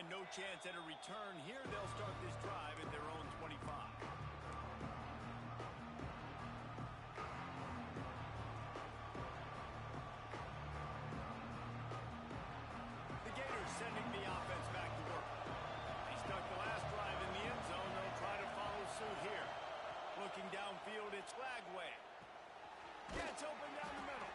And no chance at a return here. They'll start this drive at their own 25. The Gators sending the offense back to work. They stuck the last drive in the end zone. They'll try to follow suit here. Looking downfield, it's Lagway. Gets open down the middle.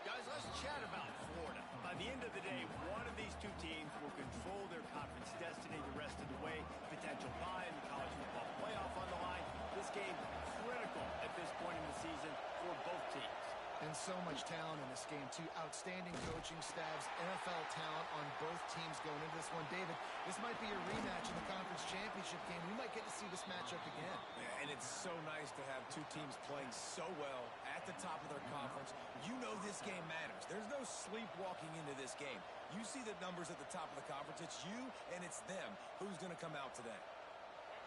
Guys, let's chat about Florida. By the end of the day, one of these two teams will control their conference destiny the rest of the way. Potential bye in the college football playoff on the line. This game critical at this point in the season for both teams. And so much talent in this game, too. Outstanding coaching staffs, NFL talent on both teams going into this one. David, this might be a rematch in the conference championship game. We might get to see this matchup again. Yeah, and it's so nice to have two teams playing so well at the top of their conference. You know this game matters. There's no sleepwalking into this game. You see the numbers at the top of the conference. It's you and it's them. Who's going to come out today?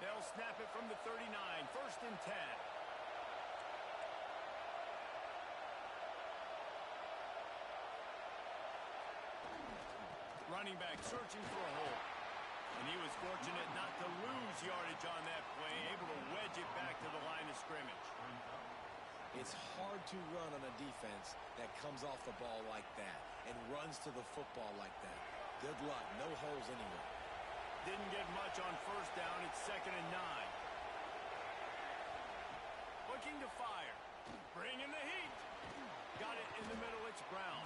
They'll snap it from the 39, 1st and 10. Running back searching for a hole. And he was fortunate not to lose yardage on that play, able to wedge it back to the line of scrimmage. It's hard to run on a defense that comes off the ball like that and runs to the football like that. Good luck. No holes anywhere. Didn't get much on 1st down. It's 2nd and 9. Looking to fire. Bringing the heat. Got it in the middle. It's Brown.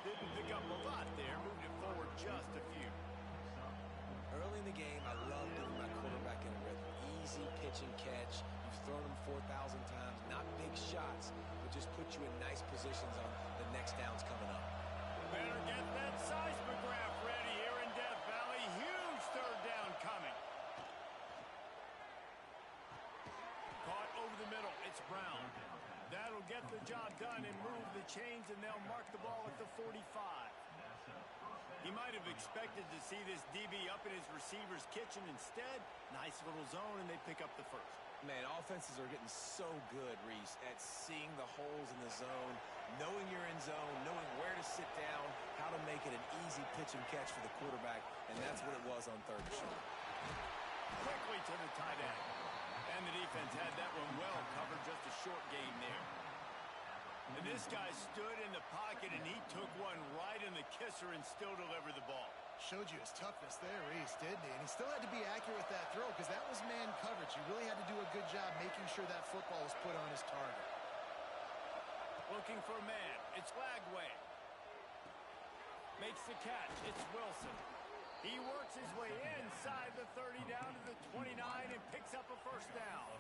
Didn't pick up a lot there. Moved it forward just a few. Early in the game, I love getting my quarterback in a rhythm. Easy pitch and catch. You've thrown him 4,000 times. Not big shots, but just put you in nice positions on the next downs coming up. Better get that seismograph ready here in Death Valley. Huge 3rd down coming. Caught over the middle. It's Brown. That'll get the job done and move the chains, and they'll mark the ball at the 45. He might have expected to see this DB up in his receiver's kitchen. Instead, nice little zone, and they pick up the 1st. Man, offenses are getting so good, Reese, at seeing the holes in the zone, knowing you're in zone, knowing where to sit down, how to make it an easy pitch and catch for the quarterback, and that's what it was on 3rd and short. Quickly to the tight end. And the defense had that one well covered, just a short gain there. And this guy stood in the pocket, and he took one right in the kisser and still delivered the ball. Showed you his toughness there, Reese, didn't he? And he still had to be accurate with that throw because that was man coverage. You really had to do a good job making sure that football was put on his target. Looking for a man. It's Lagway. Makes the catch. It's Wilson. He works his way inside the 30 down to the 29 and picks up a 1st down.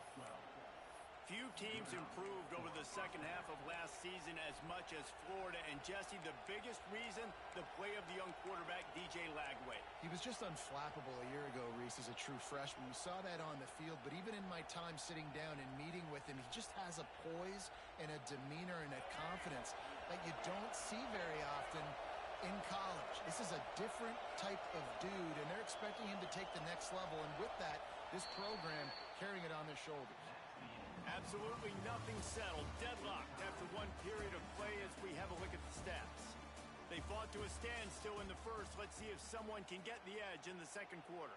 Few teams improved over the second half of last season as much as Florida. And, Jesse, the biggest reason, the play of the young quarterback, DJ Lagway. He was just unflappable a year ago, Reese, as a true freshman. We saw that on the field, but even in my time sitting down and meeting with him, he just has a poise and a demeanor and a confidence that you don't see very often in college. This is a different type of dude, and they're expecting him to take the next level, and with that, this program carrying it on their shoulders. Absolutely nothing settled. Deadlocked after one period of play as we have a look at the stats. They fought to a standstill in the 1st. Let's see if someone can get the edge in the 2nd quarter.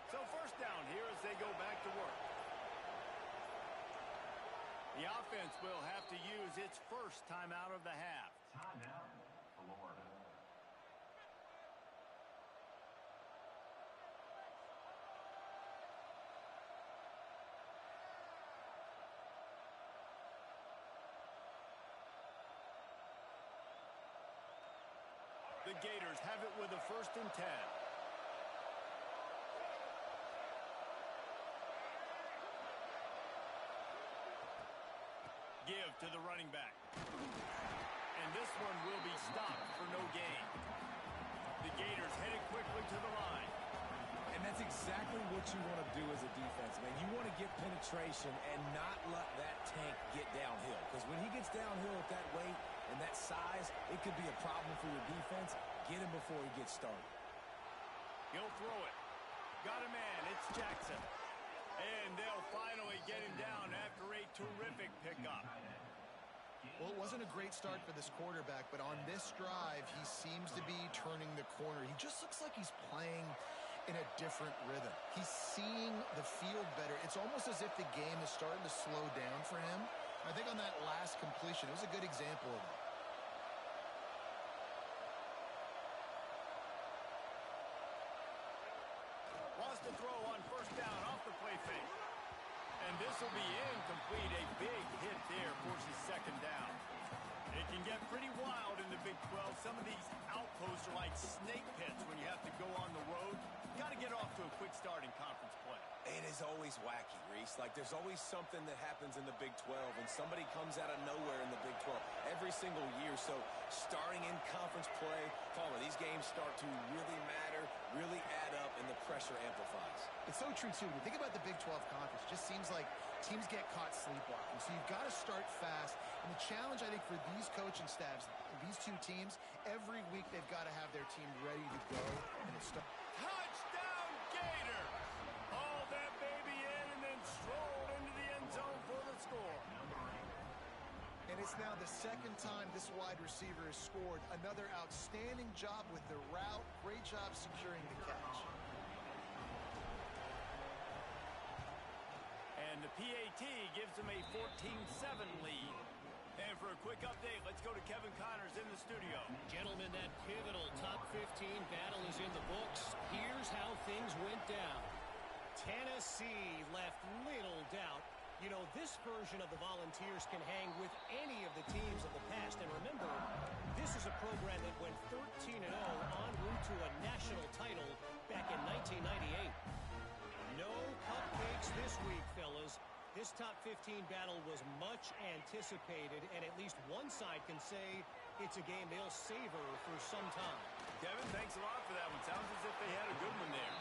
So 1st down here as they go back to work. The offense will have to use its 1st timeout of the half. Timeout, Florida. The Gators have it with a 1st and 10. Give to the running back. And this one will be stopped for no gain. The Gators headed quickly to the line. And That's exactly what you want to do as a defense, man. You want to get penetration and not let that tank get downhill. Because when he gets downhill at that weight and that size, it could be a problem for your defense. Get him before he gets started. He'll throw it. Got a man. It's Jackson. And they'll finally get him down after a terrific pickup. Well, it wasn't a great start for this quarterback, but on this drive, he seems to be turning the corner. He just looks like he's playing in a different rhythm. He's seeing the field better. It's almost as if the game is starting to slow down for him. I think on that last completion, it was a good example of that. Wants to throw on first down off the play fake. And this will be incomplete. A big hit there forces second down. It can get pretty wild in the Big 12. Some of these outposts are like snake pits when you have to go on the road. Got to get off to a quick start in conference play. It is always wacky, Reese. Like, there's always something that happens in the Big 12, and somebody comes out of nowhere in the Big 12 every single year. So starting in conference play, these games start to really matter, really add up, and the pressure amplifies. It's so true, too. When you think about the Big 12 Conference, it just seems like teams get caught sleepwalking. So you've got to start fast. And the challenge, I think, for these coaching staffs, these two teams, every week they've got to have their team ready to go. And it's Touchdown, Gator! Hauled that baby in and then strolled into the end zone for the score. And it's now the second time this wide receiver has scored. Another outstanding job with the route. Great job securing the catch. And the PAT gives them a 14-7 lead. And for a quick update, let's go to Kevin Connors in the studio. Gentlemen, that pivotal top 15 battle is in the books. Here's how things went down. Tennessee left little doubt. You know, this version of the Volunteers can hang with any of the teams of the past. And remember, this is a program that went 13-0 en route to a national title back in 1998. No cupcakes this week, fellas. This top 15 battle was much anticipated, and at least one side can say it's a game they'll savor for some time. Kevin, thanks a lot for that one. Sounds as if they had a good one there.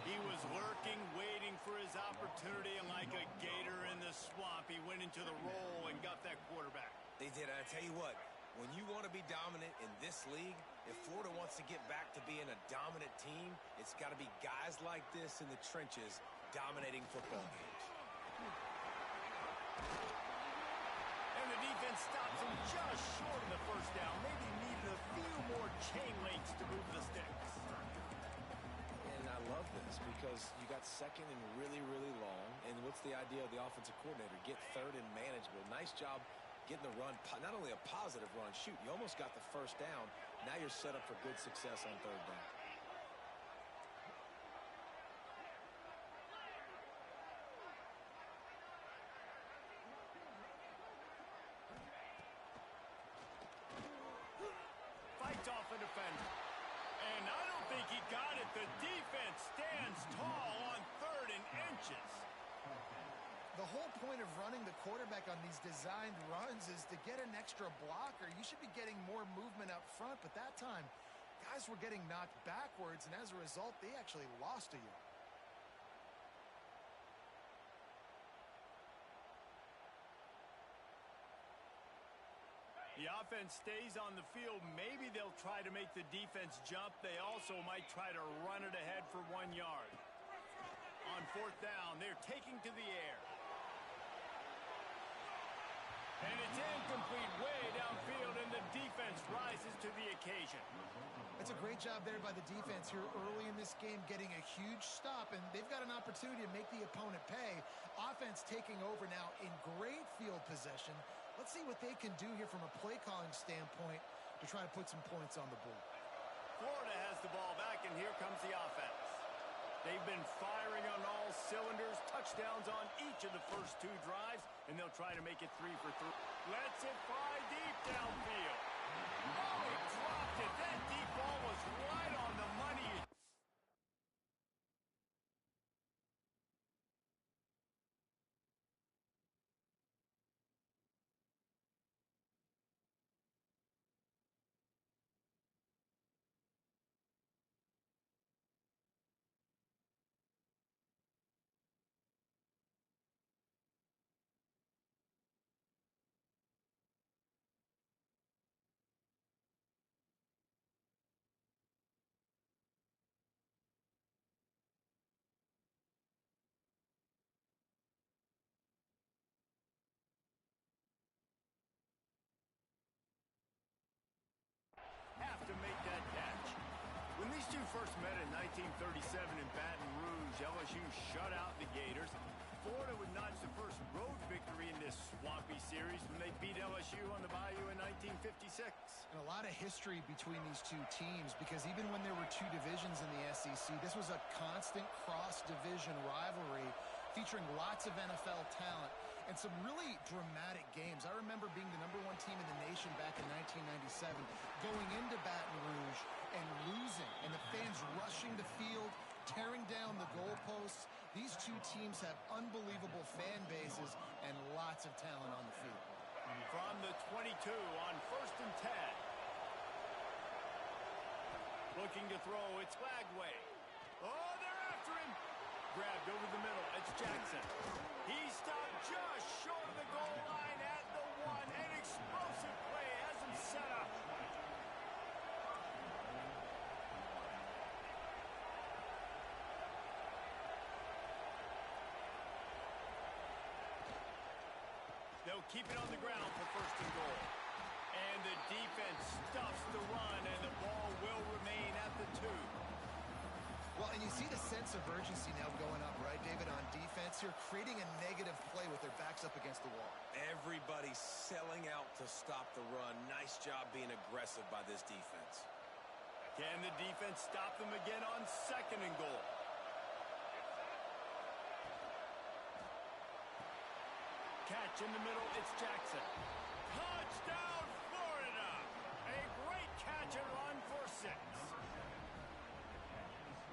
He was lurking, waiting for his opportunity, and like a gator in the swamp, he went into the roll and got that quarterback. They did. I tell you what, when you want to be dominant in this league, if Florida wants to get back to being a dominant team, it's got to be guys like this in the trenches dominating football games. And the defense stops him just short of the first down. Maybe needed a few more chain links to move the sticks. And I love this because you got second and really, really long. And what's the idea of the offensive coordinator? Get third and manageable. Nice job getting the run. Not only a positive run, shoot, you almost got the first down. Now you're set up for good success on third down. Fights off a defender. And I don't think he got it. The defense stands tall on third and inches. The whole point of running the quarterback on these designed runs is to get an extra blocker. You should be getting more movement up front, but that time, guys were getting knocked backwards, and as a result, they actually lost a yard. The offense stays on the field. Maybe they'll try to make the defense jump. They also might try to run it ahead for 1 yard. On fourth down, they're taking to the air. And it's incomplete way downfield, and the defense rises to the occasion. It's a great job there by the defense here early in this game, getting a huge stop, and they've got an opportunity to make the opponent pay. Offense taking over now in great field possession. Let's see what they can do here from a play calling standpoint to try to put some points on the board. Florida has the ball back, and here comes the offense. They've been firing on all cylinders, touchdowns on each of the first two drives, and they'll try to make it 3 for 3. Lets it fly deep downfield. Oh, he dropped it. That deep ball was right on the money. first met in 1937 in Baton Rouge, LSU shut out the Gators. Florida would notch the first road victory in this swampy series when they beat LSU on the Bayou in 1956. And a lot of history between these two teams, because even when there were two divisions in the SEC, this was a constant cross-division rivalry featuring lots of NFL talent and some really dramatic games. I remember being the #1 team in the nation back in 1997, going into Baton Rouge and losing, and the fans rushing the field, tearing down the goalposts. These two teams have unbelievable fan bases and lots of talent on the field. From the 22 on 1st and 10. Looking to throw, it's Lagway. Oh, they're after him. Grabbed over the middle, it's Jackson. He stopped just short of the goal line at the 1. An explosive play has him set up. They'll keep it on the ground for 1st and goal. And the defense stuffs the run, and the ball will remain at the 2. Well, and you see the sense of urgency now going up, right, David, on defense here, creating a negative play with their backs up against the wall. Everybody's selling out to stop the run. Nice job being aggressive by this defense. Can the defense stop them again on 2nd and goal? Catch in the middle, it's Jackson. Touchdown, Florida! A great catch and run for 6.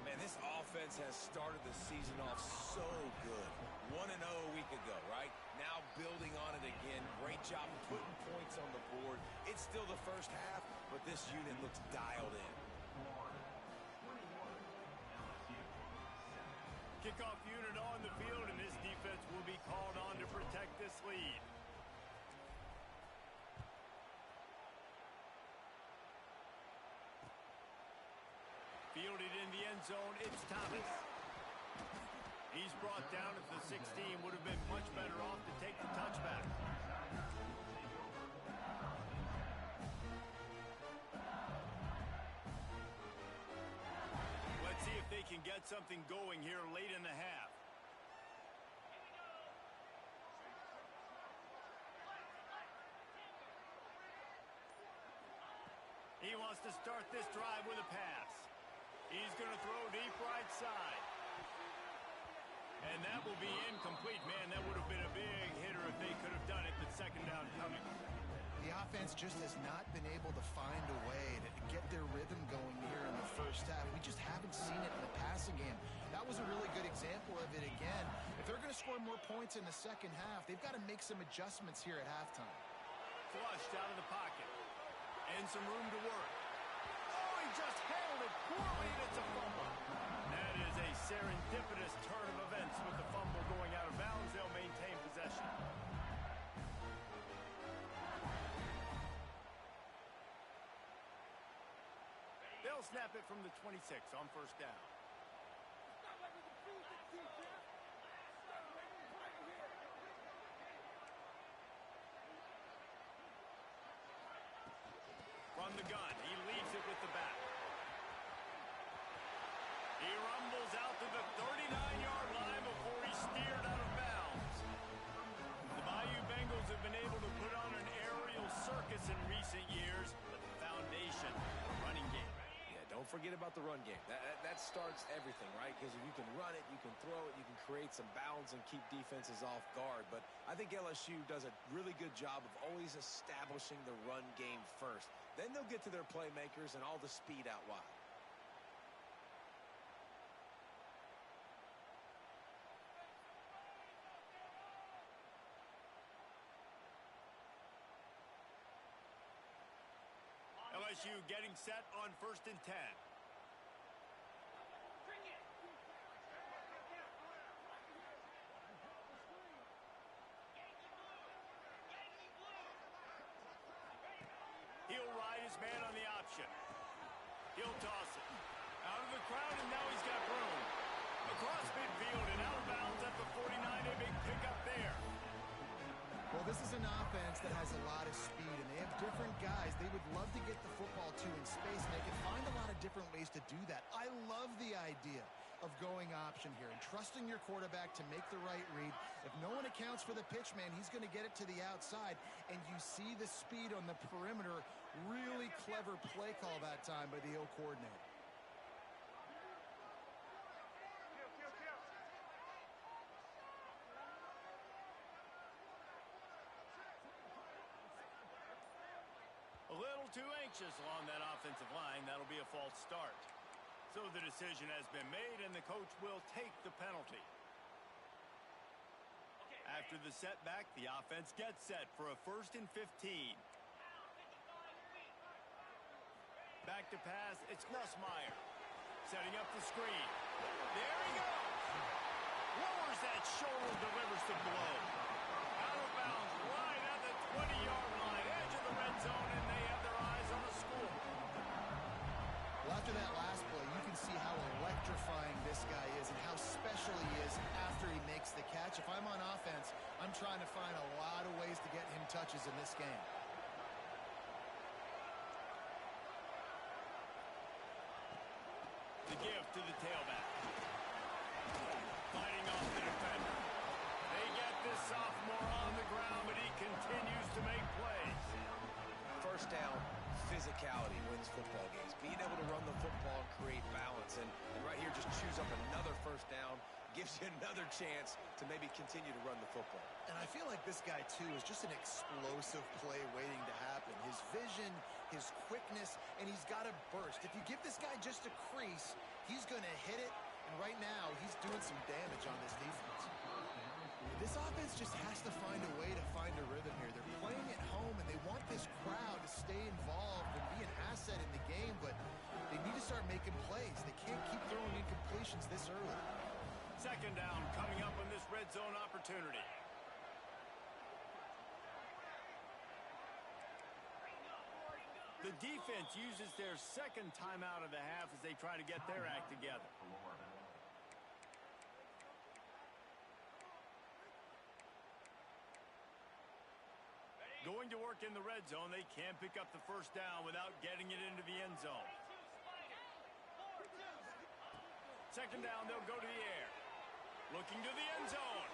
Man, this offense has started the season off so good. 1-0 a week ago, right? Now building on it again. Great job putting points on the board. It's still the first half, but this unit looks dialed in. Kickoff unit on the field, and this defense will be called on to protect this lead. Fielded in the end zone, it's Thomas. He's brought down at the 16, would have been much better off to take the touchback. Let's see if they can get something going here late in the half. He wants to start this drive with a pass. He's going to throw deep right side. And that will be incomplete. Man, that would have been a big hitter if they could have done it, but 2nd down coming. The offense just has not been able to find a way to get their rhythm going here in the first half. We just haven't seen it in the passing game. That was a really good example of it again. If they're going to score more points in the second half, they've got to make some adjustments here at halftime. Flushed out of the pocket. And some room to work. Oh, he just handled it poorly, and it's a fumble. That is a serendipitous turn of events with the fumble going out of bounds. They'll maintain possession. They'll snap it from the 26 on 1st down. From the gun, he leaves it with the back. He rumbles out to the 39-yard line before he's steered out of bounds. The Bayou Bengals have been able to put on an aerial circus in recent years, but the foundation, the running game. Yeah, don't forget about the run game. That starts everything, right? Because if you can run it, you can throw it, you can create some balance and keep defenses off guard. But I think LSU does a really good job of always establishing the run game first. Then they'll get to their playmakers and all the speed out wide. LSU getting set on 1st and 10. He'll ride his man on the option. He'll toss it. Out of the crowd, and now he's got room. Across midfield and out of bounds at the 49. A big pickup there. Well, This is an offense that has a lot of speed, and they have different guys they would love to get the football to in space, and they can find a lot of different ways to do that. I love the idea of going option here and trusting your quarterback to make the right read. If no one accounts for the pitch, man, he's going to get it to the outside, and you see the speed on the perimeter. Really clever play call that time by the O coordinator. A little too anxious along that offensive line. That'll be a false start. So the decision has been made, and the coach will take the penalty. After the setback, the offense gets set for a 1st and 15. Back to pass, it's Nussmeier. Setting up the screen. There he goes! Lowers that shoulder, delivers the blow. Out of bounds, right at the 20-yard line, edge of the red zone, and they have their eyes on the score. Well, after that last play, you can see how electrifying this guy is and how special he is after he makes the catch. If I'm on offense, I'm trying to find a lot of ways to get him touches in this game. The give to the tailback. Fighting off the defender. They get this sophomore on the ground, but he continues to make plays. First down, physicality wins football games. Being able to run the football and create balance. And right here, just choose up another first down. Gives you another chance to maybe continue to run the football. And I feel like this guy, too, is just an explosive play waiting to happen. His vision, his quickness, and he's got a burst. If you give this guy just a crease, he's going to hit it. And right now, he's doing some damage on this defense. This offense just has to find a way to find a rhythm here. They're playing at home, and they want this crowd to stay involved and be an asset in the game, but they need to start making plays. They can't keep throwing incompletions this early. Second down coming up on this red zone opportunity. The defense uses their second timeout of the half as they try to get their act together. Going to work in the red zone, they can't pick up the first down without getting it into the end zone. Second down, they'll go to the air. Looking to the end zone.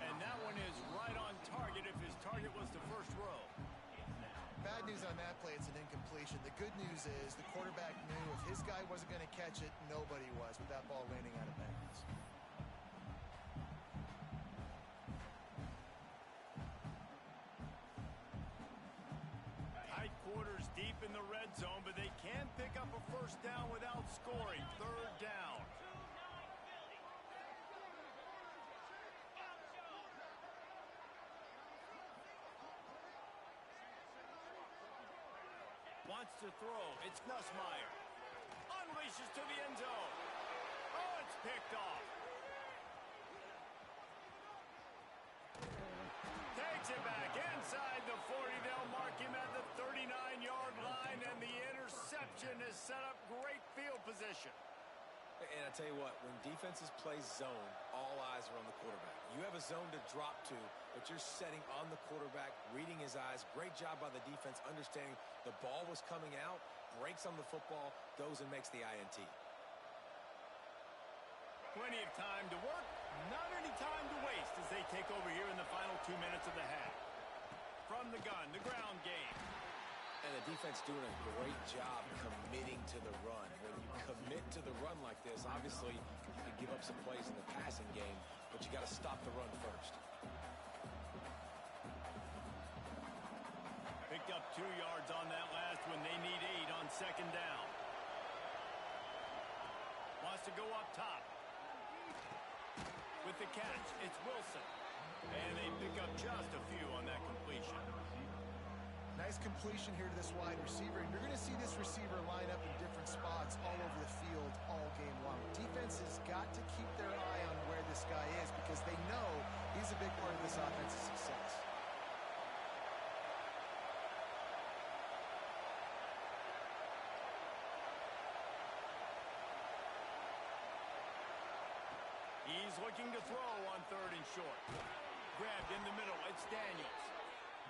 And that one is right on target if his target was the first row. Bad news on that play, it's an incompletion. The good news is the quarterback knew if his guy wasn't going to catch it, nobody was with that ball landing out of bounds. Tight quarters deep in the red zone, but they can pick up a first down without scoring. Third down. Wants to throw. It's Nussmeier. Unleashes to the end zone. Oh, it's picked off. Takes it back inside the 40. They'll mark him at the 39-yard line, and the interception has set up great field position. And I tell you what, when defenses play zone, all eyes are on the quarterback. You have a zone to drop to, but you're setting on the quarterback, reading his eyes. Great job by the defense, understanding the ball was coming out, breaks on the football, goes and makes the INT. Plenty of time to work, not any time to waste as they take over here in the final 2 minutes of the half. From the gun, the ground game. And the defense doing a great job committing to the run. When you commit to the run like this, obviously you can give up some plays in the passing game, but you got to stop the run first. Picked up 2 yards on that last one. They need 8 on second down. Wants to go up top. With the catch, it's Wilson. And they pick up just a few on that completion. Nice completion here to this wide receiver. And you're going to see this receiver line up in different spots all over the field all game long. Defense has got to keep their eye on where this guy is because they know he's a big part of this offense's success. He's looking to throw on third and short. Grabbed in the middle. It's Daniels.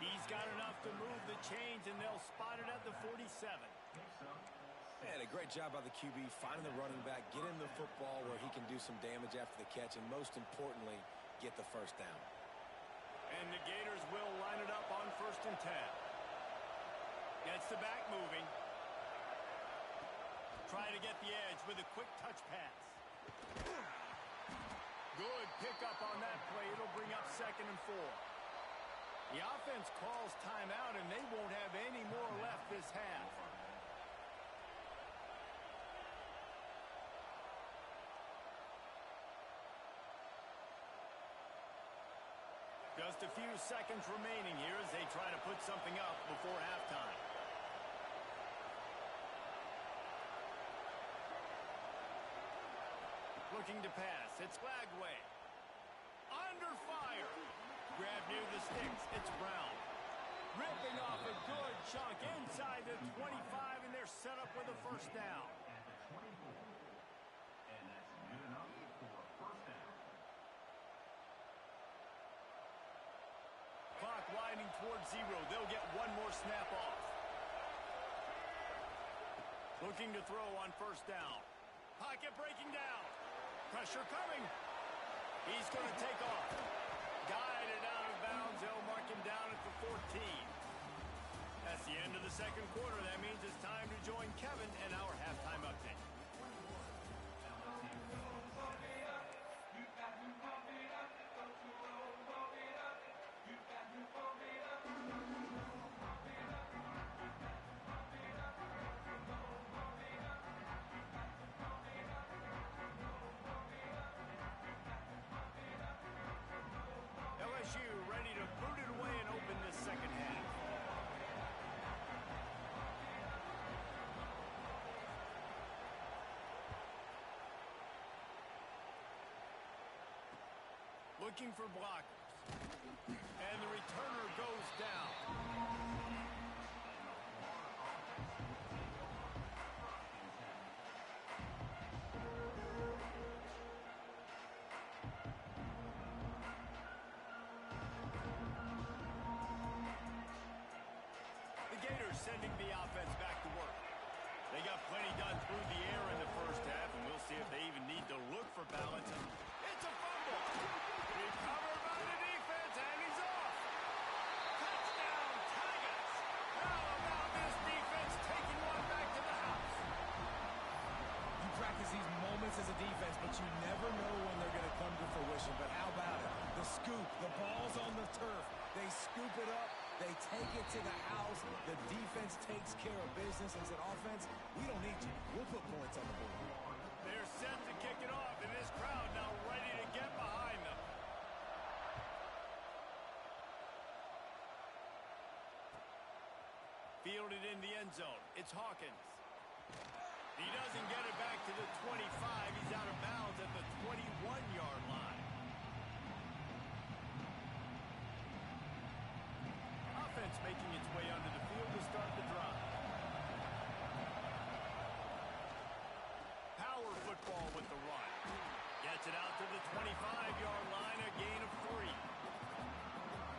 He's got enough to move the chains, and they'll spot it at the 47. And a great job by the QB finding the running back, get him the football where he can do some damage after the catch, and most importantly, get the first down. And the Gators will line it up on 1st and 10. Gets the back moving. Try to get the edge with a quick touch pass. Good pickup on that play. It'll bring up 2nd and 4. The offense calls timeout, and they won't have any more left this half. Just a few seconds remaining here as they try to put something up before halftime. Looking to pass. It's Lagway. Under fire. Grab near the sticks. It's Brown. Ripping off a good chunk inside the 25, and they're set up with a first down. At the 24. And that's good enough for a first down. Clock winding towards 0. They'll get one more snap off. Looking to throw on first down. Pocket breaking down. Pressure coming. He's going to take off. Guided out of bounds. They'll mark him down at the 14. That's the end of the 2nd quarter. That means it's time to join Kevin and our halftime update. LSU ready to boot it away and open this second half. Looking for blockers. And the returner goes down. The Gators sending the offense back to work. They got plenty done through the air in the first half, and we'll see if they even need to look for balance. It's a fumble. Recovered by the defense, and he's off. Touchdown, Tigers. How about this defense taking one back to the house? You practice these moments as a defense, but you never know when they're going to come to fruition. But how about it? The scoop, the ball's on the turf. They scoop it up. They take it to the house. The defense takes care of business and said, offense, we don't need you. We'll put points on the board. They're set to kick it off, and this crowd now ready to get behind them. Fielded in the end zone. It's Hawkins. He doesn't get it back to the 25. He's out of bounds at the 21-yard line. Offense making its way onto the field to start the drive. Power football with the run. Gets it out to the 25-yard line, a gain of 3.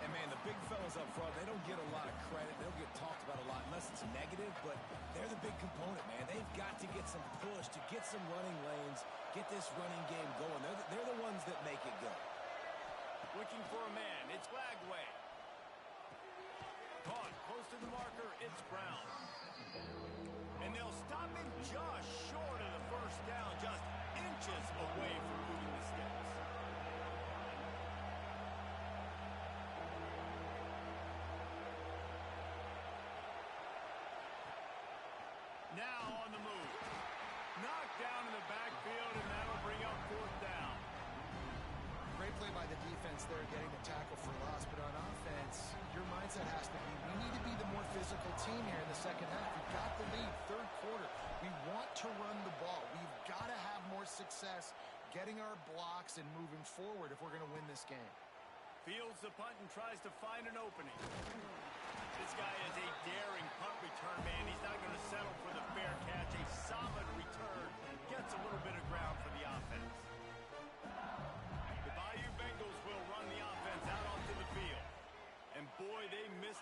And, man, the big fellas up front, they don't get a lot of credit. They don't get talked about a lot unless it's negative, but they're the big component, man. They've got to get some push, to get some running lanes, get this running game going. They're the ones that make it go. Looking for a man. It's Lagway. Caught close to the marker. It's Brown. And they'll stop him just short of the first down, just inches away from moving the sticks. Now on the move. Knocked down in the backfield, and that'll bring up 4th down. Great play by the defense there, getting the tackle for loss. But on offense, your mindset has to be, we need to be the more physical team here in the second half. We've got the lead, 3rd quarter. We want to run the ball. We've got to have more success getting our blocks and moving forward if we're going to win this game. Fields the punt and tries to find an opening. This guy is a daring punt return man. He's not going to settle for the fair catch. A solid return. Gets a little bit of ground for the offense. The Bayou Bengals will run the offense out onto the field. And boy, they missed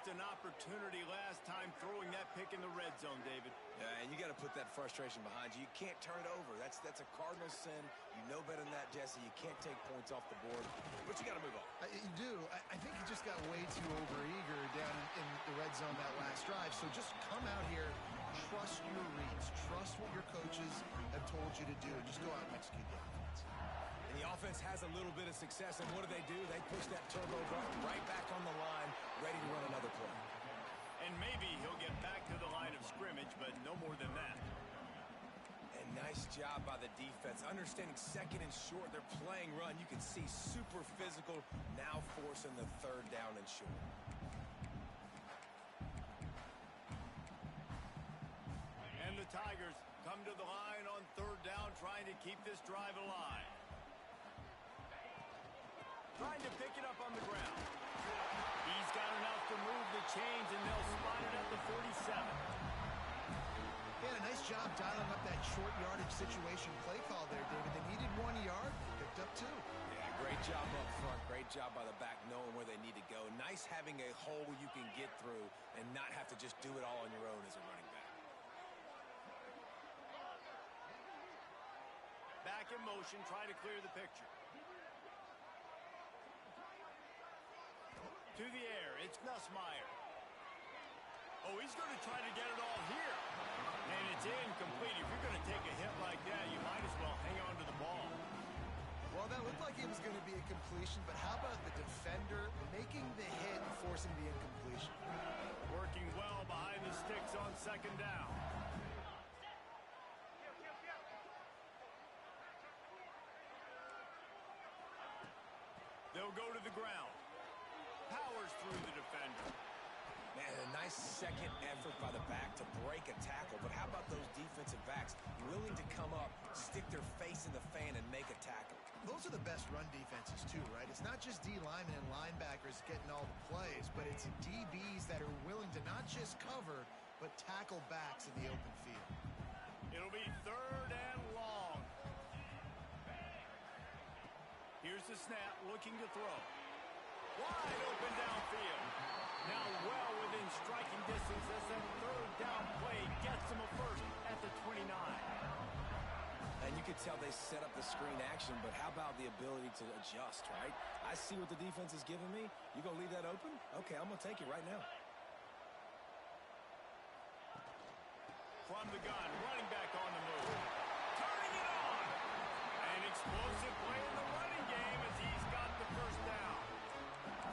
back in the red zone, David. Yeah, and you got to put that frustration behind you. You can't turn it over. That's a cardinal sin. You know better than that, Jesse. You can't take points off the board, but you got to move on. You do. I think he just got way too overeager down in the red zone that last drive. So just come out here, trust your reads, trust what your coaches have told you to do, and just go out and execute the offense. And the offense has a little bit of success, and what do? They push that turbo button right back on the line, ready to run another play. And maybe he'll get back to the line of scrimmage, but no more than that. And nice job by the defense. Understanding second and short, they're playing run. You can see super physical, now forcing the third down and short. And the Tigers come to the line on third down, trying to keep this drive alive. Trying to pick it up on the ground. He's got enough to move the chains, and they'll spot it at the 47. Yeah, a nice job dialing up that short yardage situation play call there, David. They needed 1 yard. They picked up 2. Yeah, great job up front. Great job by the back knowing where they need to go. Nice having a hole you can get through and not have to just do it all on your own as a running back. Back in motion, trying to clear the picture. To the air, it's Nussmeier. Oh, he's going to try to get it all here. And it's incomplete. If you're going to take a hit like that, you might as well hang on to the ball. Well, that looked like it was going to be a completion, but how about the defender making the hit and forcing the incompletion? Working well behind the sticks on second down. They'll go to the ground. Powers through the defender. Man, a nice second effort by the back to break a tackle. But how about those defensive backs willing to come up, stick their face in the fan, and make a tackle? Those are the best run defenses, too, right? It's not just D linemen and linebackers getting all the plays, but it's DBs that are willing to not just cover, but tackle backs in the open field. It'll be third and long. Here's the snap, looking to throw. Wide open downfield. Now well within striking distance as that third down play gets him a first at the 29. And you could tell they set up the screen action, but how about the ability to adjust, right? I see what the defense is giving me. You gonna leave that open? Okay, I'm gonna take it right now. From the gun, running back on the move. Turning it on. An explosive play in the running game as he's got the first down.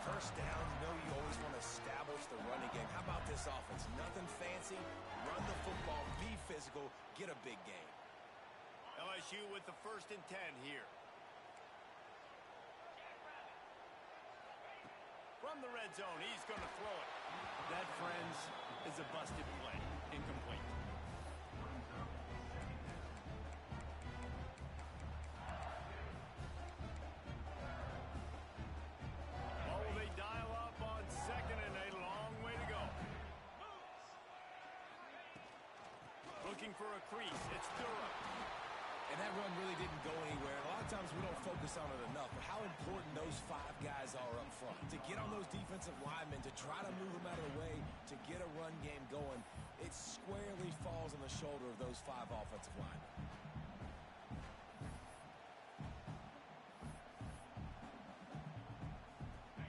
First down, you know you always want to establish the running game. How about this offense? Nothing fancy. Run the football, be physical, get a big game. LSU with the 1st and 10 here. From the red zone, he's going to throw it. That, friends, is a busted play. Incomplete. Oh, they dial up on second and a long way to go. Looking for a crease. It's Durham. And that run really didn't go anywhere. A lot of times we don't focus on it enough, but how important those 5 guys are up front. To get on those defensive linemen, to try to move them out of the way, to get a run game going, it squarely falls on the shoulder of those 5 offensive linemen.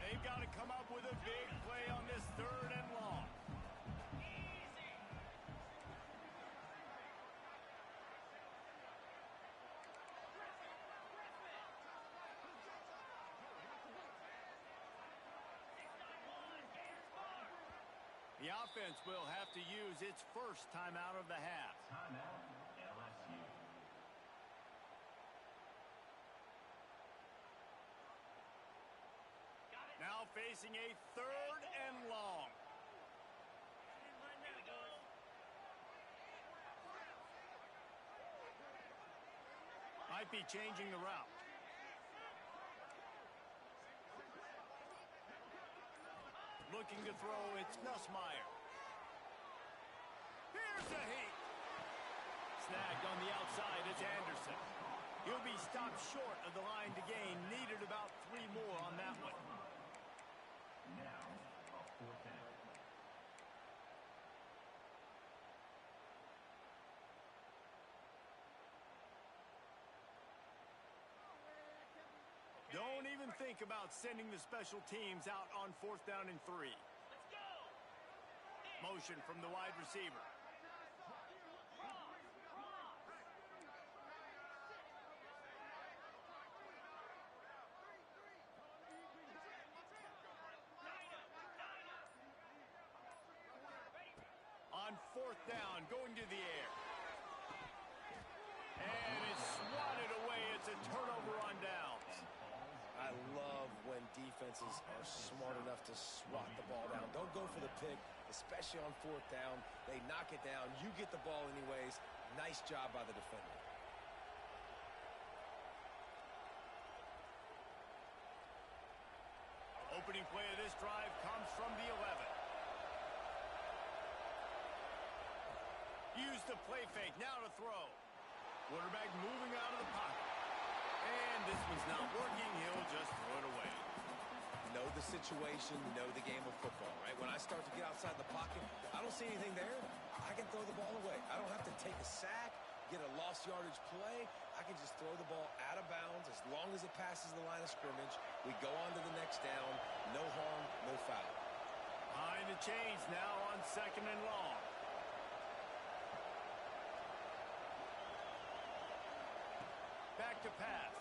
They've got to come up with a big play on this third and long. The offense will have to use its first timeout of the half. Timeout, LSU. Now facing a third and long. Might be changing the route. Looking to throw, it's Nussmeier. Here's a heat. Snagged on the outside, it's Anderson. He'll be stopped short of the line to gain. Needed about 3 more on that one. Now, a 4th down. even think about sending the special teams out on 4th down and 3. Motion from the wide receiver. On 4th down, going to the air. And it's swatted away. It's a turnover on downs. I love when defenses are smart enough to swat the ball down. Don't go for the pick, especially on 4th down. They knock it down. You get the ball anyways. Nice job by the defender. Opening play of this drive comes from the 11. Use the play fake. Now to throw. Quarterback moving out of the pocket. And this one's not working. He'll just throw it away. Know the situation, know the game of football, right? When I start to get outside the pocket, I don't see anything there. I can throw the ball away. I don't have to take a sack, get a lost yardage play. I can just throw the ball out of bounds as long as it passes the line of scrimmage. We go on to the next down. No harm, no foul. Behind the chains now on 2nd and long. Back to pass.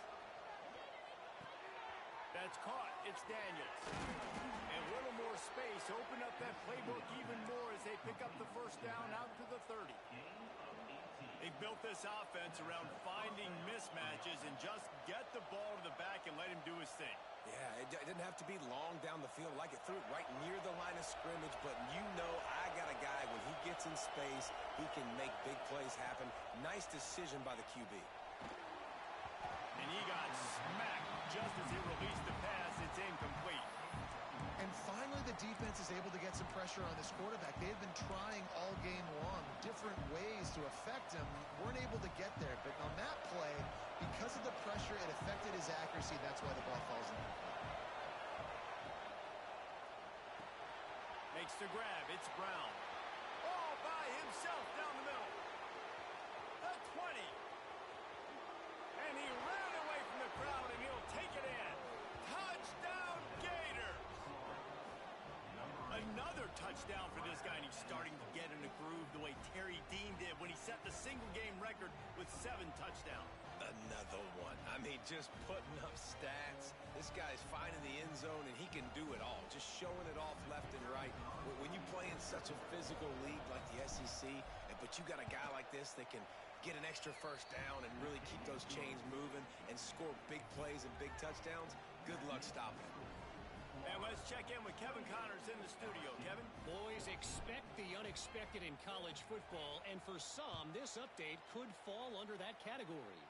That's caught. It's Daniels. And a little more space. Open up that playbook even more as they pick up the 1st down out to the 30. They built this offense around finding mismatches and just get the ball to the back and let him do his thing. Yeah, it didn't have to be long down the field. Like it threw it right near the line of scrimmage, but you know I got a guy, when he gets in space, he can make big plays happen. Nice decision by the QB. And he got smacked just as he released the pass. It's incomplete. And finally, the defense is able to get some pressure on this quarterback. They've been trying all game long different ways to affect him. Weren't able to get there. But on that play, because of the pressure, it affected his accuracy. That's why the ball falls incomplete. Makes the grab. It's Brown. All by himself down the middle. The 20. And he ran away from the crowd, and he'll take it in. Touchdown, Gators! Another touchdown for this guy, and he's starting to get in the groove the way Terry Dean did when he set the single-game record with 7 touchdowns. Another one. I mean, just putting up stats. This guy's finding the end zone, and he can do it all. Just showing it off left and right. When you play in such a physical league like the SEC, but you got a guy like this that can get an extra 1st down and really keep those chains moving and score big plays and big touchdowns, good luck stopping him. And let's check in with Kevin Connors in the studio. Kevin? Boys, expect the unexpected in college football, and for some, this update could fall under that category.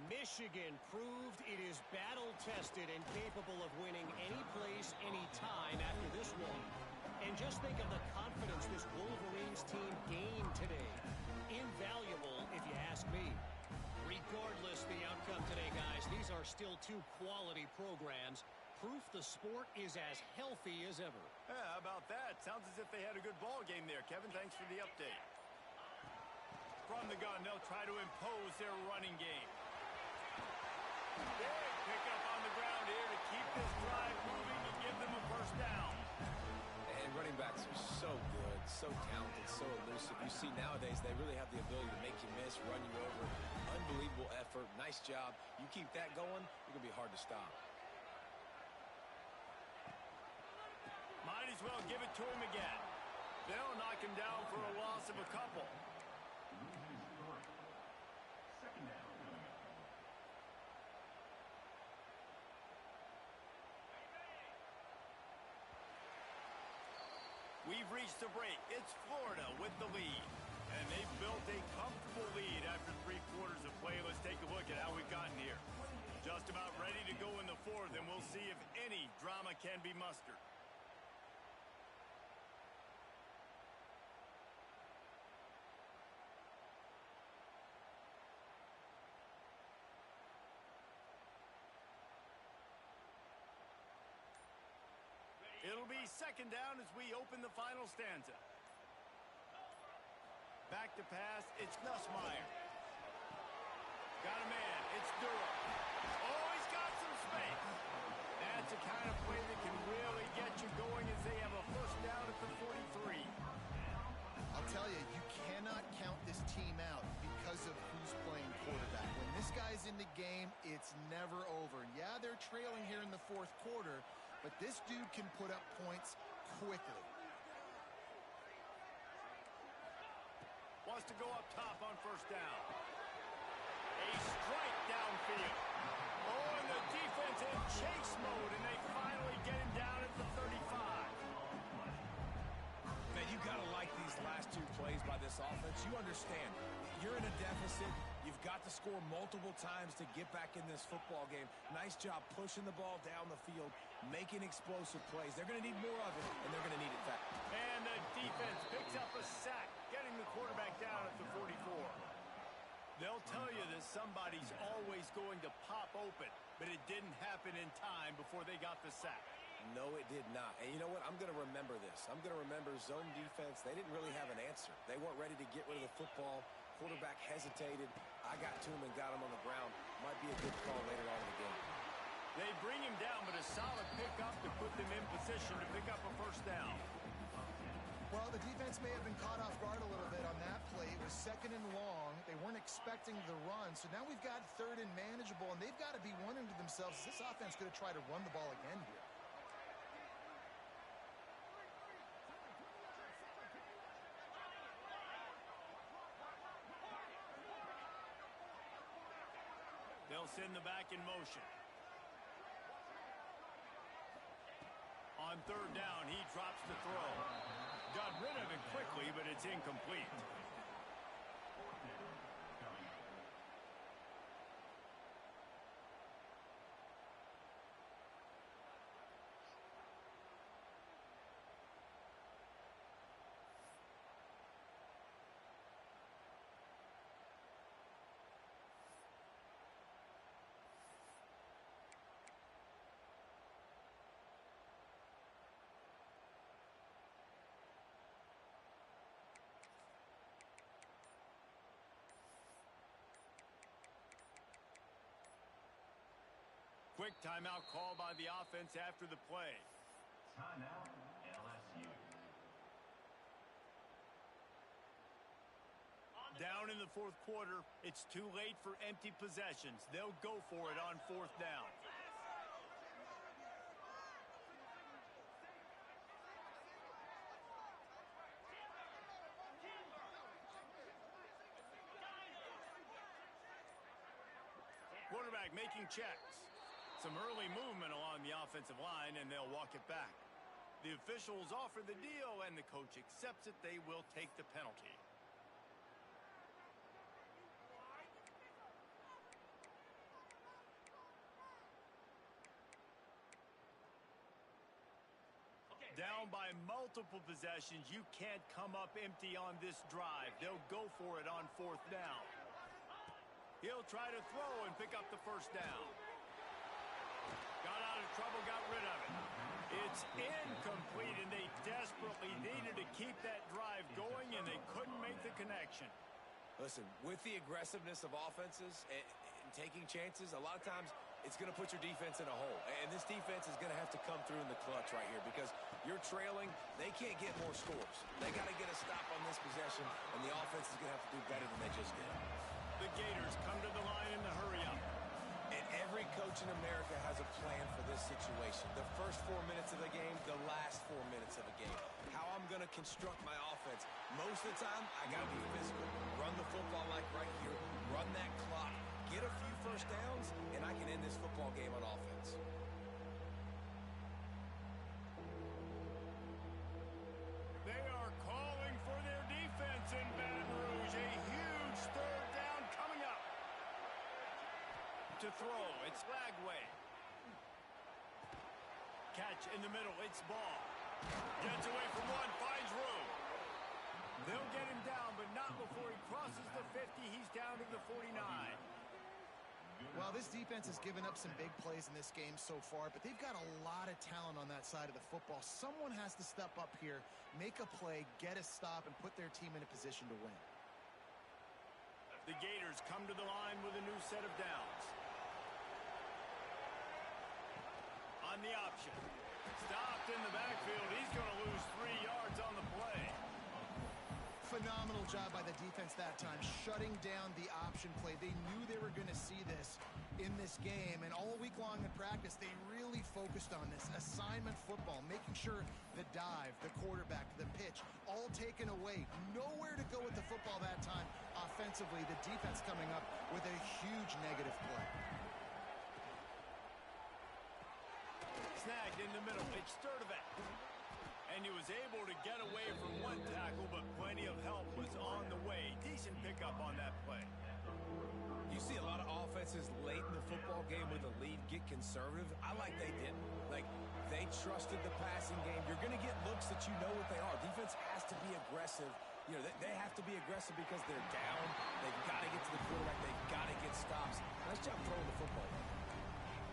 Michigan proved it is battle-tested and capable of winning any place, any time after this one. And just think of the confidence this Wolverines team gained today. Invaluable, if you ask me. Regardless the outcome today, guys, these are still 2 quality programs. Proof the sport is as healthy as ever. Yeah, how about that? Sounds as if they had a good ball game there. Kevin, thanks for the update. From the gun, they'll try to impose their running game. Big pickup on the ground here to keep this drive moving and give them a 1st down. And running backs are so good, so talented, so elusive. You see nowadays they really have the ability to make you miss, run you over. Unbelievable effort. Nice job. You keep that going, you're going to be hard to stop. Might as well give it to him again. They'll knock him down for a loss of a couple. We've reached the break. It's Florida with the lead. And they've built a comfortable lead after 3 quarters of play. Let's take a look at how we've gotten here. Just about ready to go in the 4th, and we'll see if any drama can be mustered. It'll be 2nd down as we open the final stanza. Back to pass, it's Nussmeier. Got a man, it's Durham. Oh, he's got some space. in the game, it's never over. Yeah, they're trailing here in the fourth quarter, but this dude can put up points quickly. Wants to go up top on first down. A strike downfield. Oh, and the defense in chase mode, and they finally get him down at the 35. Man, you got to like these last two plays by this offense. You understand, you're in a deficit. You've got to score multiple times to get back in this football game. Nice job pushing the ball down the field, making explosive plays. They're going to need more of it, and they're going to need it fast. And the defense picks up a sack, getting the quarterback down at the 44. They'll tell you that somebody's always going to pop open, but it didn't happen in time before they got the sack. No, it did not. And you know what? I'm going to remember this. I'm going to remember zone defense. They didn't really have an answer. They weren't ready to get rid of the football. Quarterback hesitated. I got to him and got him on the ground. Might be a good call later on in the game. They bring him down, but a solid pickup to put them in position to pick up a first down. Well, the defense may have been caught off guard a little bit on that play. It was second and long. They weren't expecting the run. So now we've got third and manageable, and they've got to be wondering to themselves, is this offense going to try to run the ball again here? They'll send the back in motion. On third down, he drops the throw. Got rid of it quickly, but it's incomplete. Quick timeout call by the offense after the play. Timeout, LSU. Down in the fourth quarter, it's too late for empty possessions. They'll go for it on fourth down. Quarterback making checks. Some early movement along the offensive line, and they'll walk it back. The officials offer the deal, and the coach accepts it. They will take the penalty. Down by multiple possessions. You can't come up empty on this drive. They'll go for it on fourth down. He'll try to throw and pick up the first down. Got out of trouble, got rid of it. It's incomplete, and they desperately needed to keep that drive going, and they couldn't make the connection. Listen, with the aggressiveness of offenses and taking chances, a lot of times it's going to put your defense in a hole. And this defense is going to have to come through in the clutch right here because you're trailing. They can't get more scores. They got to get a stop on this possession, and the offense is going to have to do better than they just did. The Gators come to the line in the hurry-up. And every coach in America has a plan for this situation. The first 4 minutes of the game, the last 4 minutes of the game. How I'm going to construct my offense. Most of the time, I got to be physical. Run the football like right here. Run that clock. Get a few first downs, and I can end this football game on offense. They are calling for their defense in Baton Rouge. A huge third down coming up. To throw, it's Lagway. Catch in the middle, it's Ball. Gets away from one, finds room. They'll get him down, but not before he crosses the 50. He's down to the 49. Well, this defense has given up some big plays in this game so far, but they've got a lot of talent on that side of the football. Someone has to step up here, make a play, get a stop, and put their team in a position to win. The Gators come to the line with a new set of downs. On the option. Stopped in the backfield. He's going to lose 3 yards on the play. Phenomenal job by the defense that time, shutting down the option play. They knew they were going to see this in this game, and all week long in practice, they really focused on this assignment football, making sure the dive, the quarterback, the pitch, all taken away. Nowhere to go with the football that time. Offensively, the defense coming up with a huge negative play. Snagged in the middle. It's Sturdivant. And he was able to get away from one tackle, but plenty of help was on the way. Decent pickup on that play. You see a lot of offenses late in the football game with a lead get conservative. I like they didn't. Like, they trusted the passing game. You're going to get looks that you know what they are. Defense has to be aggressive. You know, they have to be aggressive because they're down. They've got to get to the quarterback. They've got to get stops. Nice job throwing the football.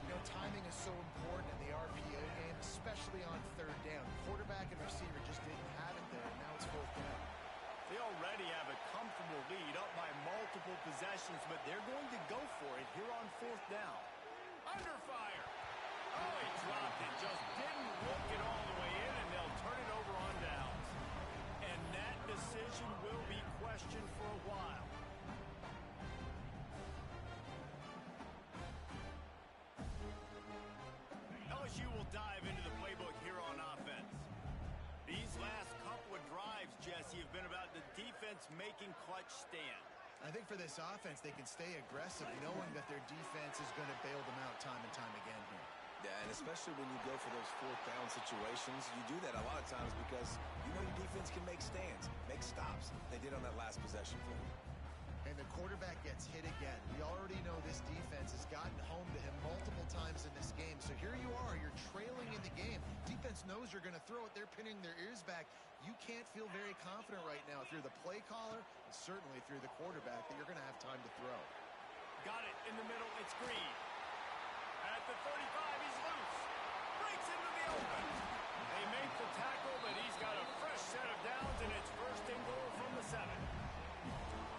You know, timing is so important in the RPO game, especially on third down. Quarterback and receiver just didn't have it there, and now it's fourth down. They already have a comfortable lead up by multiple possessions, but they're going to go for it here on fourth down. Under fire. Oh, he dropped it. Just didn't look it all the way in, and they'll turn it over on downs. And that decision will be questioned for a while. LSU will dive into the playbook here on offense. These last couple of drives, Jesse, have been about the defense making clutch stands. I think for this offense, they can stay aggressive knowing that their defense is going to bail them out time and time again here. Yeah, and especially when you go for those fourth down situations, you do that a lot of times because you know your defense can make stands, make stops. They did on that last possession for them. And the quarterback gets hit again. We already know this defense has gotten home to him multiple times in this game. So here you are, you're trailing in the game. Defense knows you're going to throw it. They're pinning their ears back. You can't feel very confident right now through the play caller and certainly through the quarterback that you're going to have time to throw. Got it in the middle. It's Green. At the 35, he's loose. Breaks into the open. They make the tackle, but he's got a fresh set of downs, and it's first and goal from the 7.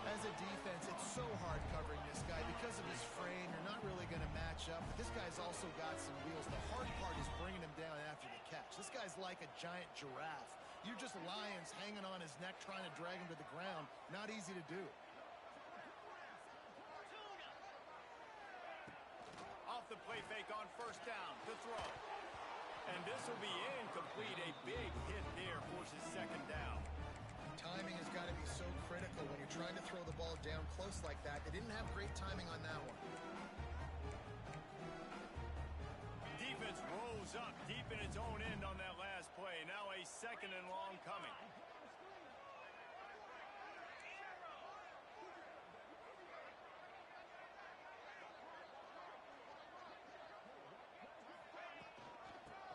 As a defense, it's so hard covering this guy because of his frame. You're not really going to match up, but this guy's also got some wheels. The hard part is bringing him down after the catch. This guy's like a giant giraffe. You're just lions hanging on his neck trying to drag him to the ground. Not easy to do. Off the play fake on first down. The throw. And this will be incomplete. A big hit there forces second down. Timing has got to be so critical when you're trying to throw the ball down close like that. They didn't have great timing on that one. Defense rolls up deep in its own end on that last play. Now a second and long coming.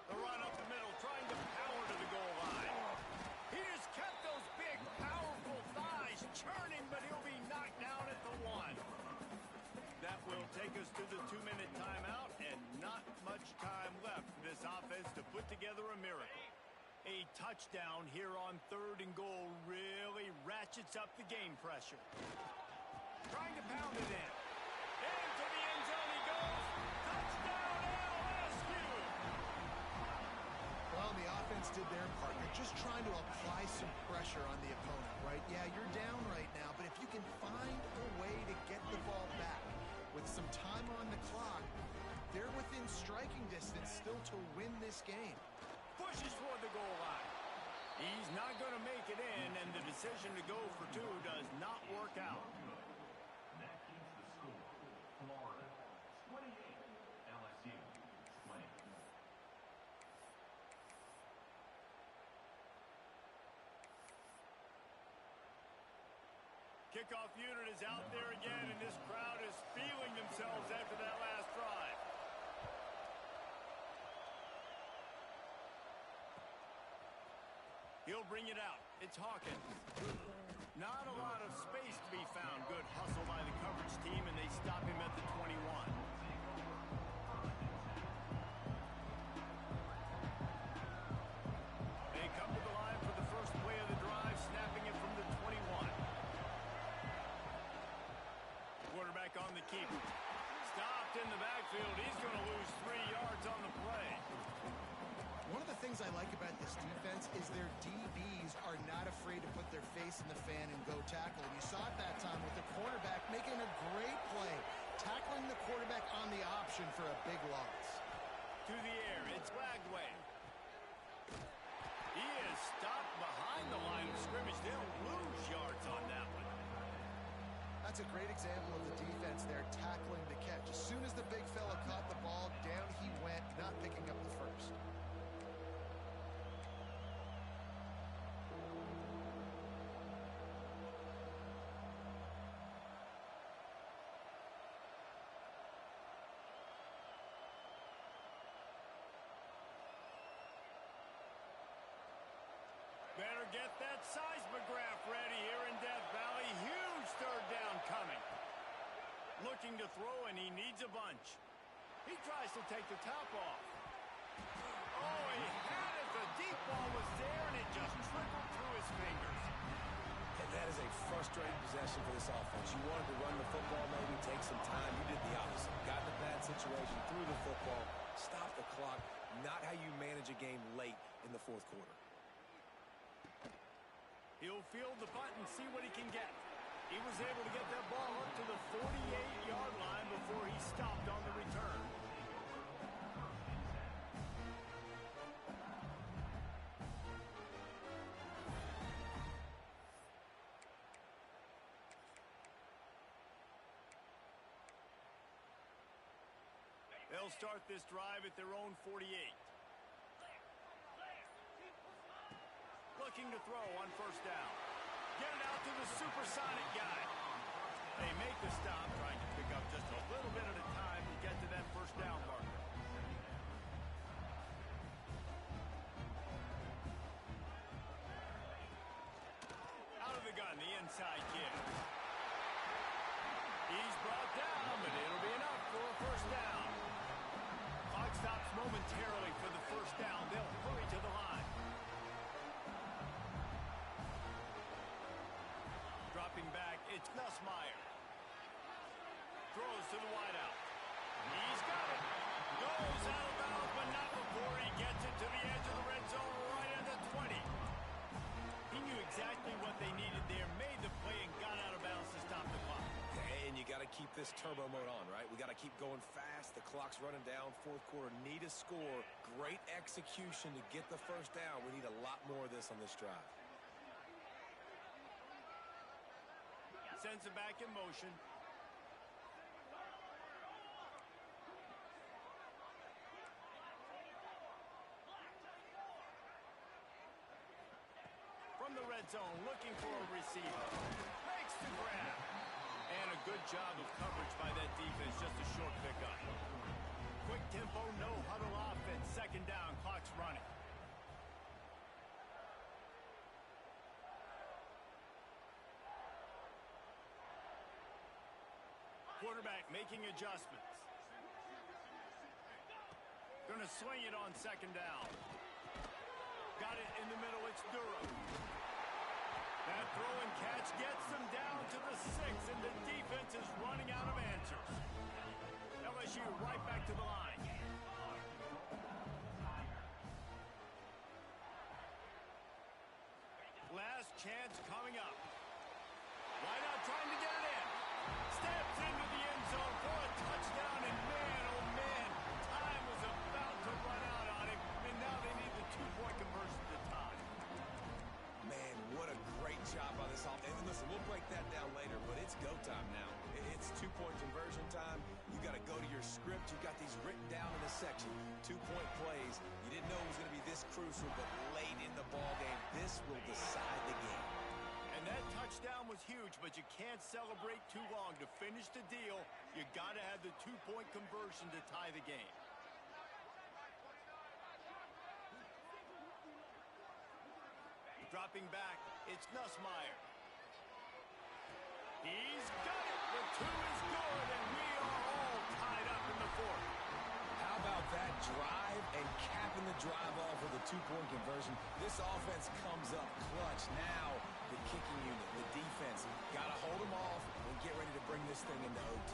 The run up the middle, trying to power to the goal line. He just kept those big, powerful thighs churning, but he'll be knocked down at the 1. That will take us to the 2-minute timeout, and not much time left for this offense to put together a miracle. A touchdown here on third and goal really ratchets up the game pressure. Trying to pound it in. Into the end zone he goes. Touchdown LSU! Well, the offense did their part. You're just trying to apply some pressure on the opponent, right? Yeah, you're down right now, but if you can find a way to get the ball back with some time on the clock, they're within striking distance still to win this game. Pushes toward the goal line. He's not going to make it in, and the decision to go for 2 does not work out. That keeps the score. Florida 28, LSU 20. Kickoff unit is out there again, and this crowd is feeling themselves after that last drive. He'll bring it out. It's Hawkins. Not a lot of space to be found. Good hustle by the coverage team, and they stop him at the 21. They come to the line for the first play of the drive, snapping it from the 21. Quarterback on the keep. Stopped in the backfield. He's going to lose 3 yards on the play. One of the things I like about this defense is their DBs are not afraid to put their face in the fan and go tackle. And you saw it that time with the quarterback making a great play, tackling the quarterback on the option for a big loss. To the air, it's Lagway. He is stopped behind the line of scrimmage. They'll lose yards on that one. That's a great example of the defense there tackling the catch. As soon as the big fella caught the ball, down he went, not picking up the first. Better get that seismograph ready here in Death Valley. Huge third down coming. Looking to throw, and he needs a bunch. He tries to take the top off. Oh, he had it. The deep ball was there, and it just trickled through his fingers. And that is a frustrating possession for this offense. You wanted to run the football, maybe take some time. You did the opposite. Got in a bad situation, threw the football, stopped the clock. Not how you manage a game late in the fourth quarter. He'll field the punt and see what he can get. He was able to get that ball up to the 48-yard line before he stopped on the return. They'll start this drive at their own 48. Looking to throw on first down. Get it out to the supersonic guy. They make the stop, trying to pick up just a little bit at a time to get to that first down marker. Out of the gun, the inside kid. He's brought down, but it'll be enough for a first down. Clock stops momentarily for the first down. They'll hurry to the line. Dropping back, it's Nussmeier. Throws to the wideout. He's got it. Goes out of bounds, but not before he gets it to the edge of the red zone right at the 20. He knew exactly what they needed there, made the play, and got out of bounds to stop the clock. And you got to keep this turbo mode on, right? We got to keep going fast. The clock's running down. Fourth quarter, need a score. Great execution to get the first down. We need a lot more of this on this drive. Sends it back in motion. From the red zone, looking for a receiver. Makes the grab. And a good job of coverage by that defense. Just a short pickup. Quick tempo, no huddle offense. Second down, clock's running. Quarterback making adjustments. Gonna swing it on second down. Got it in the middle, it's Durham. That throw and catch gets them down to the 6, and the defense is running out of answers. LSU right back to the line. Last chance coming up. Right out trying to get it in. Steps into the end zone for a touchdown, and man, oh man, time was about to run out on him, and now they need the two-point conversion to tie. Man, what a great job by this offense. And listen, we'll break that down later, but it's go time now. It's two-point conversion time. You got to go to your script. You got these written down in a section. Two-point plays. You didn't know it was going to be this crucial, but late in the ball game, this will decide the game. And that touchdown was huge, but you can't celebrate too long. To finish the deal, you got to have the two-point conversion to tie the game. Dropping back, it's Nussmeier. He's got it. The two is good, and we are all tied up in the fourth. How about that drive and capping the drive off with a two-point conversion? This offense comes up clutch. Now the kicking unit, the defense, got to hold them off and get ready to bring this thing into OT.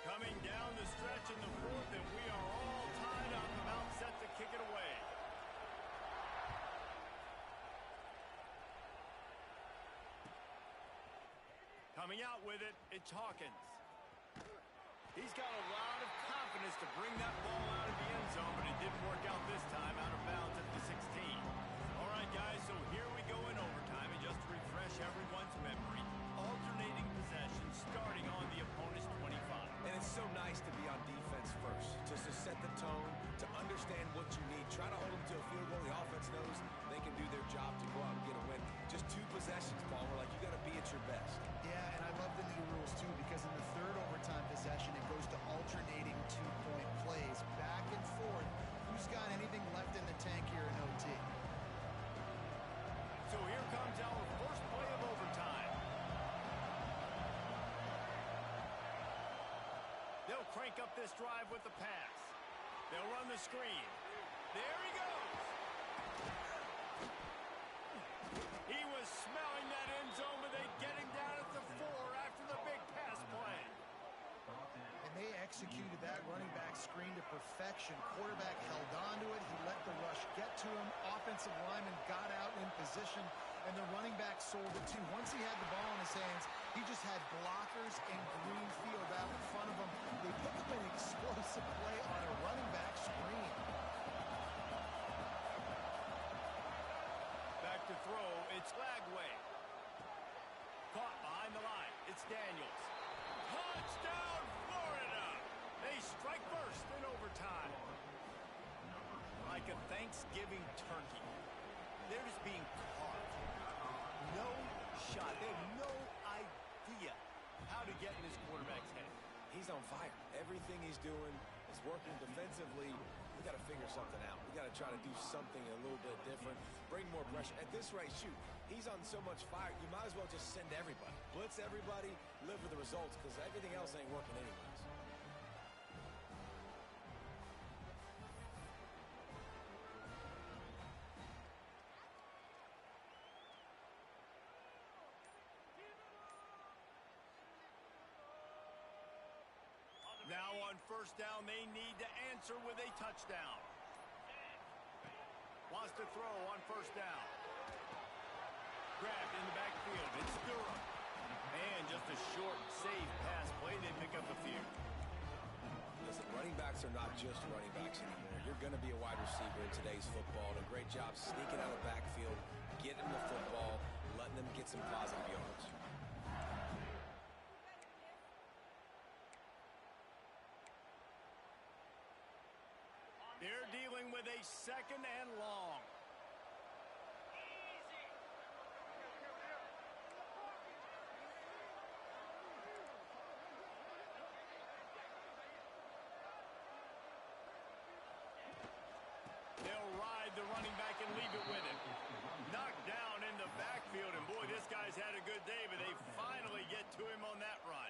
Coming down the stretch in the fourth, and we Coming out with it, it's Hawkins. He's got a lot of confidence to bring that ball out of the end zone, but it didn't work out this time, out of bounds at the 16. All right, guys, so here we go in overtime, and just to refresh everyone's memory, alternating possession starting on the opponent's 25. And it's so nice to be on defense first, just to set the tone, to understand what you need. Try to hold them to a field goal. The offense knows they can do their job to go out and get a win. Just 2 possessions, Paul. We're like, you got to be at your best. Yeah, and I love the new rules, too, because in the third overtime possession, it goes to alternating 2-point plays, back and forth. Who's got anything left in the tank here in OT? So here comes our first play of overtime. They'll crank up this drive with the pass. They'll run the screen. There he goes. He was smelling that end zone, but they get him down at the 4 after the big pass play. And they executed that running back screen to perfection. Quarterback held on to it. He let the rush get to him. Offensive lineman got out in position, and the running back sold it too. Once he had the ball in his hands, he just had blockers and green field out in front of him. They put him an explosive play on a running back screen. Back to throw, it's Lagway. Caught behind the line, it's Daniels. Touchdown, Florida! They strike first in overtime. Like a Thanksgiving turkey. They're just being carved. No shot. They have no idea how to get in his quarterback's head. He's on fire. Everything he's doing is working defensively. We got to figure something out. We got to try to do something a little bit different. Bring more pressure. At this rate, shoot, he's on so much fire, you might as well just send everybody. Blitz everybody, live with the results, because everything else ain't working anyways. Now on first down, they need to answer with a touchdown. Wants to throw on first down. Grabbed in the backfield. It's Durham. And just a short, safe pass play. They pick up a few. Listen, running backs are not just running backs anymore. You're going to be a wide receiver in today's football. And a great job sneaking out of the backfield, getting the football, letting them get some positive yards. They're dealing with a second and long. They'll ride the running back and leave it with him. Knocked down in the backfield, and boy, this guy's had a good day, but they finally get to him on that run.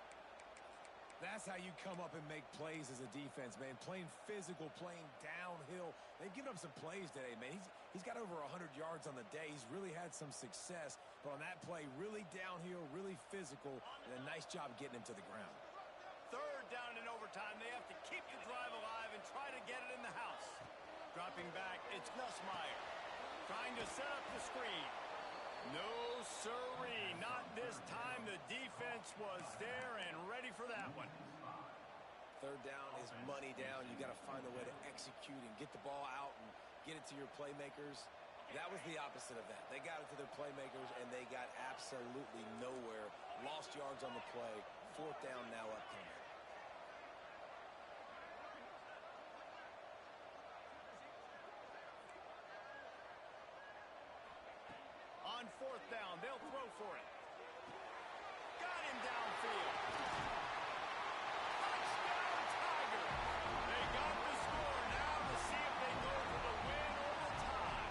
That's how you come up and make plays as a defense, man. Playing physical, playing downhill. They've given up some plays today, man. He's got over 100 yards on the day. He's really had some success. But on that play, really downhill, really physical, and a nice job getting him to the ground. Third down in overtime. They have to keep the drive alive and try to get it in the house. Dropping back, it's Nussmeier. Trying to set up the screen. No, sirree, not this time. The defense was there and ready for that one. Third down is money down. You got to find a way to execute and get the ball out and get it to your playmakers. That was the opposite of that. They got it to their playmakers, and they got absolutely nowhere. Lost yards on the play. Fourth down now upcoming. On fourth down, they'll throw for it. Got him downfield. Touchdown, Tiger. They got the score now to see if they go for the win or the tie.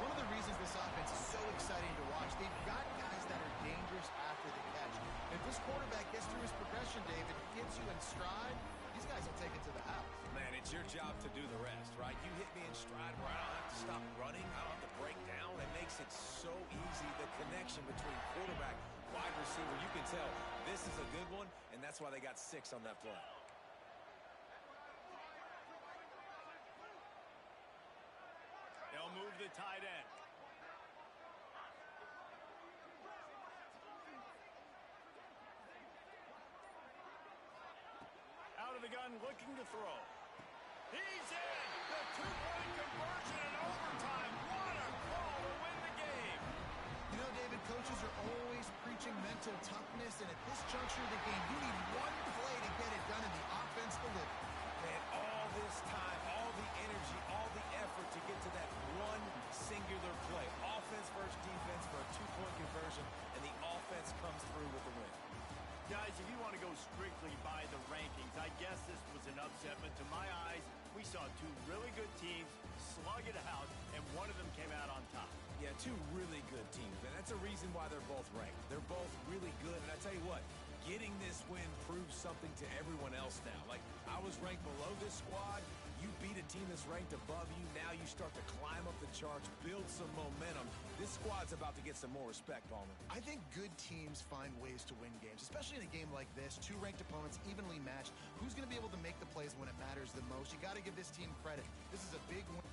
One of the reasons this offense is so exciting to watch, they've got guys that are dangerous after the catch. If this quarterback gets through his progression, David, gets you in stride, these guys will take it to the house. Man, it's your job to do the rest, right? You hit me in stride where I don't have to stop running. I don't have to break down. It makes it so easy. The connection between quarterback, wide receiver, you can tell this is a good one, and that's why they got 6 on that play. They'll move the tight end. the gun, looking to throw. He's in! The two-point conversion in overtime. What a call to win the game! You know, David, coaches are always preaching mental toughness, and at this juncture of the game, you need one play to get it done, and the offense delivered. Man, all this time, all the energy, all the effort to get to that one singular play. Offense versus defense for a two-point conversion, and the offense comes through with the win. Guys, if you want to go strictly by the rankings, I guess this was an upset, but to my eyes, we saw two really good teams slug it out, and one of them came out on top. Yeah, two really good teams, and that's a reason why they're both ranked. They're both really good, and I tell you what, getting this win proves something to everyone else now. Like, I was ranked below this squad. You beat a team that's ranked above you. Now you start to climb up the charts, build some momentum. This squad's about to get some more respect, Palmer. I think good teams find ways to win games, especially in a game like this. Two ranked opponents, evenly matched. Who's going to be able to make the plays when it matters the most? You got to give this team credit. This is a big win.